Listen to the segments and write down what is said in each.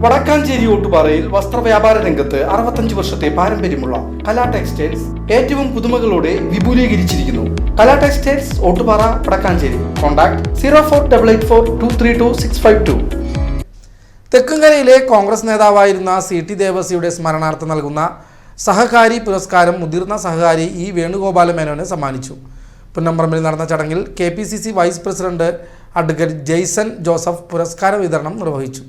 വടക്കാഞ്ചേരി ഓട്ടുപാറയിൽ വസ്ത്രവ്യാപാര രംഗത്ത് 65 വർഷത്തെ പാരമ്പര്യമുള്ള കലാ ടെക്സ്റ്റൈൽസ് ഏറ്റവും പുതുമകളോടെ വിപുലീകരിച്ചിരിക്കുന്നു. കലാ ടെക്സ്റ്റൈൽസ് ഓട്ടുപാറ വടക്കാഞ്ചേരി. കോൺടാക്ട് 04884232 തെക്കുംകരയിലെ കോൺഗ്രസ് നേതാവായിരുന്ന CT ദേവസിയുടെ സ്മരണാർത്ഥം നൽകുന്ന സഹകാരി പുരസ്കാരം മുതിർന്ന സഹകാരി ഇ വേണുഗോപാല മേനോന് സമ്മാനിച്ചു. പുന്നമ്പറമ്പിൽ നടന്ന ചടങ്ങിൽ KPCC vice president advocate Jaison Joseph പുരസ്കാര വിതരണം നിർവഹിച്ചു.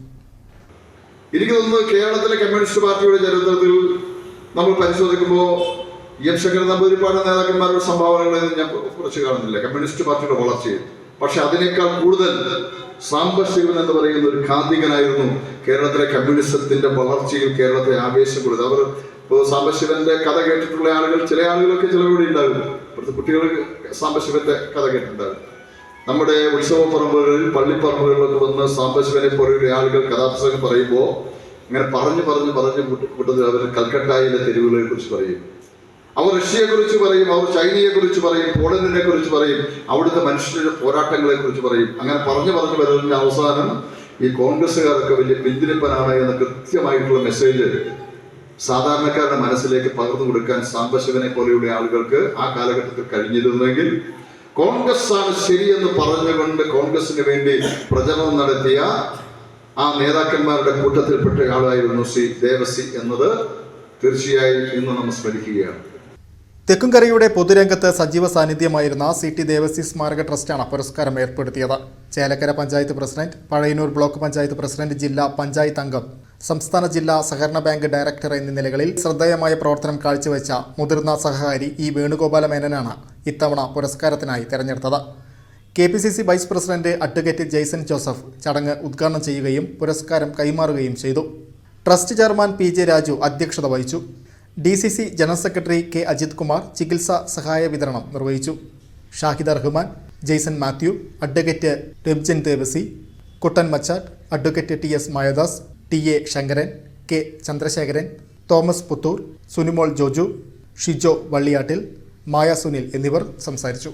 എനിക്ക് തോന്നുന്നു കേരളത്തിലെ കമ്മ്യൂണിസ്റ്റ് പാർട്ടിയുടെ ചരിത്രത്തിൽ നമ്മൾ പരിശോധിക്കുമ്പോൾ എം ശങ്കരൻ നമ്പൂതിരിപ്പാട് നേതാക്കന്മാരുടെ സംഭാവനകളൊന്നും ഞാൻ കുറച്ച് കാണുന്നില്ല കമ്മ്യൂണിസ്റ്റ് പാർട്ടിയുടെ വളർച്ചയിൽ. പക്ഷെ അതിനേക്കാൾ കൂടുതൽ സാംബശിവൻ എന്ന് പറയുന്ന ഒരു കാന്തികനായിരുന്നു കേരളത്തിലെ കമ്മ്യൂണിസത്തിന്റെ വളർച്ചയിൽ കേരളത്തെ ആവേശം കൊടുത്തത്. അവർ ഇപ്പോൾ സാംബശിവന്റെ കഥ കേട്ടിട്ടുള്ള ആളുകൾ, ചില ആളുകളൊക്കെ ചിലവിടെ ഉണ്ടാകും. ഇവിടുത്തെ കുട്ടികൾ സാംബശിവന്റെ കഥ കേട്ടിട്ടുണ്ടാകും. നമ്മുടെ ഉത്സവ പറമ്പുകളിൽ, പള്ളിപ്പറമ്പുകളിലൊക്കെ വന്ന് സാംബശിവനെ പോലെയുള്ള ആളുകൾ കഥാപ്രസംഗം പറയുമ്പോൾ ഇങ്ങനെ പറഞ്ഞു കൂട്ടത്തിൽ അവർ കൽക്കട്ടയിലെ തെരുവുകളെ കുറിച്ച് പറയും, അവർ റഷ്യയെ കുറിച്ച് പറയും, അവർ ചൈനയെ കുറിച്ച് പറയും, പോളണ്ടിനെ കുറിച്ച് പറയും, അവിടുത്തെ മനുഷ്യരുടെ പോരാട്ടങ്ങളെ കുറിച്ച് പറയും. അങ്ങനെ പറഞ്ഞു വരുന്നതിന്റെ അവസാനം ഈ കോൺഗ്രസ്സുകാരൊക്കെ വലിയ പിന്തിരിപ്പനാണ് എന്ന കൃത്യമായിട്ടുള്ള മെസ്സേജ് സാധാരണക്കാരുടെ മനസ്സിലേക്ക് പകർന്നു കൊടുക്കാൻ സാംബശിവനെ പോലെയുള്ള ആളുകൾക്ക് ആ കാലഘട്ടത്തിൽ കഴിഞ്ഞിരുന്നെങ്കിൽ കോൺഗ്രസ് ആണ് ശരിയെന്ന് പറഞ്ഞുകൊണ്ട് കോൺഗ്രസിന് വേണ്ടി പ്രചരണം നടത്തിയ ആ നേതാക്കന്മാരുടെ കൂട്ടത്തിൽപ്പെട്ട ആളായിരുന്നു ദേവസി എന്നത് തീർച്ചയായും ഇന്ന് നമ്മൾ സ്മരിക്കുകയാണ്. തെക്കുംകരയുടെ പൊതുരംഗത്ത് സജീവ സാന്നിധ്യമായിരുന്ന CT ദേവസി സ്മാരക ട്രസ്റ്റാണ് പുരസ്കാരം ഏർപ്പെടുത്തിയത്. Chelakkara panchayat president, Pazhayannur block panchayat president, ജില്ലാ പഞ്ചായത്ത് അംഗം, സംസ്ഥാന ജില്ലാ സഹകരണ ബാങ്ക് ഡയറക്ടർ എന്നീ നിലകളിൽ ശ്രദ്ധേയമായ പ്രവർത്തനം കാഴ്ചവെച്ച മുതിർന്ന സഹകാരി ഇ വേണുഗോപാല മേനോനാണ് ഇത്തവണ പുരസ്കാരത്തിനായി തെരഞ്ഞെടുത്തത്. KPCC vice president advocate Jaison Joseph ചടങ്ങ് ഉദ്ഘാടനം ചെയ്യുകയും പുരസ്കാരം കൈമാറുകയും ചെയ്തു. ട്രസ്റ്റ് ചെയർമാൻ PJ രാജു അധ്യക്ഷത വഹിച്ചു. DCC general secretary K Ajith Kumar ചികിത്സാ സഹായ വിതരണം നിർവഹിച്ചു. Shahida Rahman, Jaison Mathew, advocate Ramjan Devasi, Kuttan Machattu, advocate TS Mayadas, TA Sankaran, K Chandrasekharan, Thomas Puthur, Sunimol Joju, Shijo Valliyattil, Maya Sunil എന്നിവർ സംസാരിച്ചു.